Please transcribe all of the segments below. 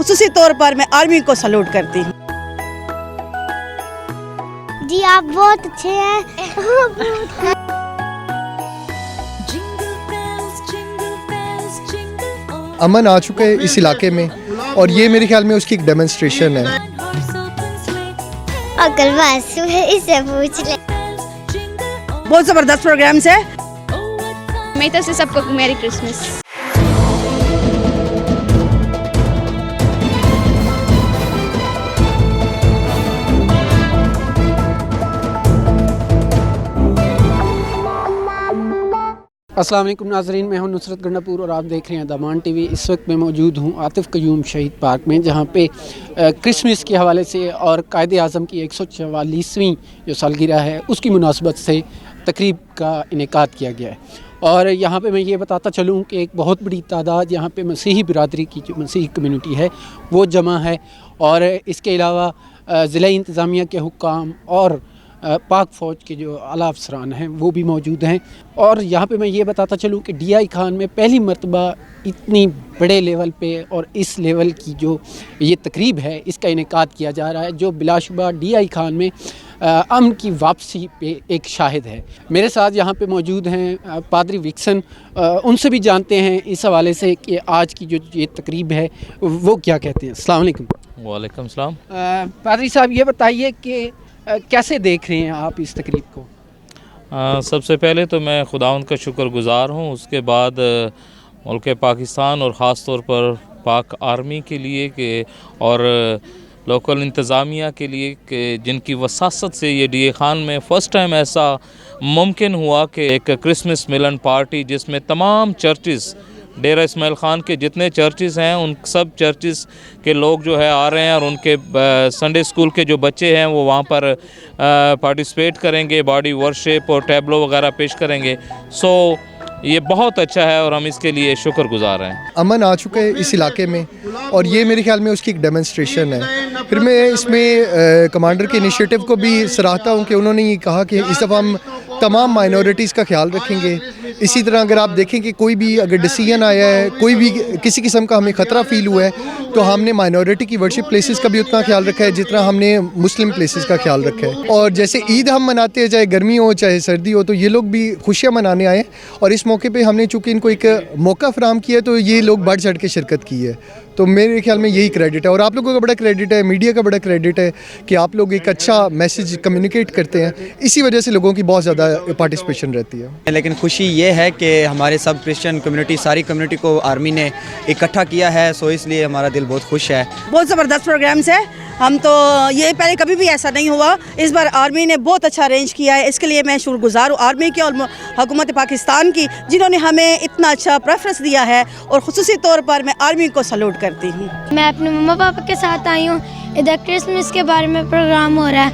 खुसूसी तौर पर मैं आर्मी को सैल्यूट करती हूँ। जी आप बहुत अच्छे हैं। अमन आ चुका है इस इलाके में और ये मेरे ख्याल में उसकी एक डेमोन्स्ट्रेशन है। अकल बस इससे पूछ ले। बहुत ज़बरदस्त प्रोग्राम्स है। मेरी तरफ से सबको मैरी क्रिसमस। अस्सलाम वालेकुम नाज़रीन, मैं हूं नुसरत गंडापुर और आप देख रहे हैं दमान टीवी। इस वक्त मैं मौजूद हूं आतिफ़ क़यूम शहीद पार्क में, जहां पे क्रिसमस के हवाले से और कायदे आज़म की 144वीं जो सालगिरह है उसकी मुनासबत से तकरीब का इनेकाद किया गया है। और यहाँ पे मैं ये बताता चलूँ कि एक बहुत बड़ी तादाद यहाँ पे मसीही बिरादरी की जो मसीही कम्यूनिटी है वो जमा है। और इसके अलावा ज़िला इंतज़ामिया के हुक्काम और पाक फ़ौज के जो आला अफसरान हैं वो भी मौजूद हैं। और यहाँ पे मैं ये बताता चलूँ कि DI खान में पहली मरतबा इतनी बड़े लेवल पे और इस लेवल की जो ये तकरीब है इसका इनेकाद किया जा रहा है, जो बिलाशुबा DI खान में अमन की वापसी पे एक शाहिद है। मेरे साथ यहाँ पे मौजूद हैं पादरी विक्सन, उनसे भी जानते हैं इस हवाले से कि आज की जो ये तकरीब है वो क्या कहते हैं। अस्सलाम वालेकुम। वालेकुम सलाम। पादरी साहब ये बताइए कि कैसे देख रहे हैं आप इस तकरीब को? सबसे पहले तो मैं खुदावंद का शुक्रगुज़ार हूँ, उसके बाद मुल्क पाकिस्तान और ख़ास तौर पर पाक आर्मी के लिए कि और लोकल इंतज़ामिया के लिए कि जिनकी वसासत से ये DI खान में फ़र्स्ट टाइम ऐसा मुमकिन हुआ कि एक क्रिसमस मिलन पार्टी जिसमें तमाम चर्चिज़ डेरा इस्माइल ख़ान के जितने चर्चिज़ हैं उन सब चर्चिज़ के लोग जो है आ रहे हैं और उनके संडे स्कूल के जो बच्चे हैं वो वहाँ पर पार्टिसिपेट करेंगे, बॉडी वर्शिप और टैबलो वगैरह पेश करेंगे। सो ये बहुत अच्छा है और हम इसके लिए शुक्रगुज़ार हैं। अमन आ चुका है इस इलाके में और ये मेरे ख्याल में उसकी एक डेमोन्स्ट्रेशन है। फिर मैं इसमें कमांडर के इनिशिएटिव को भी सराहता हूँ कि उन्होंने ये कहा कि इस दफ़ा हम तमाम माइनॉरिटीज़ का ख्याल रखेंगे। इसी तरह अगर आप देखें कि कोई भी अगर डिसीजन आया है, कोई भी किसी किस्म का हमें ख़तरा फ़ील हुआ है तो हमने माइनॉरिटी की वर्शिप प्लेसेस का भी उतना ख्याल रखा है जितना हमने मुस्लिम प्लेसेस का ख्याल रखा है। और जैसे ईद हम मनाते हैं, चाहे गर्मी हो चाहे सर्दी हो, तो ये लोग भी खुशियाँ मनाने आए और इस मौके पे हमने चूँकि इनको एक मौका फराहम किया तो ये लोग बढ़ चढ़ के शिरकत की है। तो मेरे ख्याल में यही क्रेडिट है और आप लोगों का बड़ा क्रेडिट है, मीडिया का बड़ा क्रेडिट है कि आप लोग एक अच्छा मैसेज कम्युनिकेट करते हैं। इसी वजह से लोगों की बहुत ज़्यादा पार्टिसिपेशन रहती है। लेकिन खुशी ये है कि हमारे सब क्रिश्चियन कम्युनिटी, सारी कम्युनिटी को आर्मी ने इकट्ठा किया है, सो इसलिए हमारा दिल बहुत खुश है। बहुत ज़बरदस्त प्रोग्राम्स है। हम तो ये पहले कभी भी ऐसा नहीं हुआ, इस बार आर्मी ने बहुत अच्छा अरेंज किया है। इसके लिए मैं शुक्रगुज़ार हूँ आर्मी की और हुकूमत पाकिस्तान की, जिन्होंने हमें इतना अच्छा प्रेफरेंस दिया है और ख़ुसूसी तौर पर मैं आर्मी को सैल्यूट करती हूँ। मैं अपने मम्मा पापा के साथ आई हूँ। इधर क्रिसमस के बारे में प्रोग्राम हो रहा है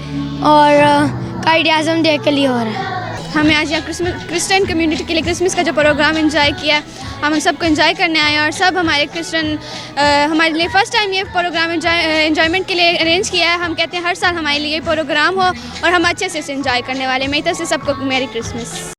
और कायदे आज़म डे के लिए हो रहा है। हमें आज यहाँ क्रिश्चियन कम्युनिटी के लिए क्रिसमस का जो प्रोग्राम एंजॉय किया, हम सबको एंजॉय करने आए और सब हमारे क्रिश्चियन हमारे लिए फ़र्स्ट टाइम ये प्रोग्राम एंजॉयमेंट के लिए अरेंज किया है। हम कहते हैं हर साल हमारे लिए प्रोग्राम हो और हम अच्छे से इसे एंजॉय करने वाले। मेरी तरफ से सबको मैरी क्रिसमस।